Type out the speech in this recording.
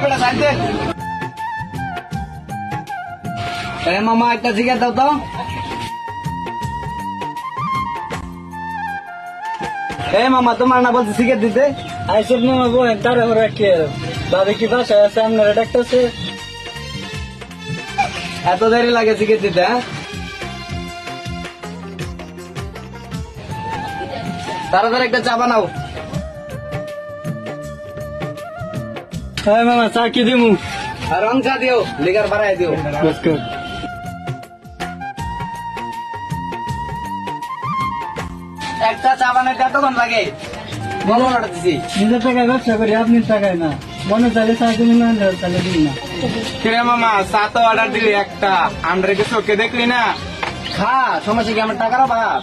বেটা সাইডে মামা একটা সিগারেট দাও তো। মামা তোমার না বলছে সিগারেট দিতে। আইসব মামা বলেন তারা ওরা কে ভাবে কি বাসায় আছে আপনারা ডাকতেছে এত দেরি লাগে সিগারেট দিতে? তাড়াতাড়ি একটা চা বানাও। হ্যাঁ মামা চা কি দিমু? আর রং চা দিও, লিগার বাড়াই দিও। একটা চা বানাইতে এতক্ষণ লাগে? নিজের টাকায় ব্যবসা করি, আপনি টাকায় না। মনে চাইলে চা দিন না, তাহলে দিন না। কিরে মামা, চা তো অর্ডার দিলি একটা, আমরা কি চোখে দেখলি না? খা, সমস্যা কি আমার টাকার অভাব?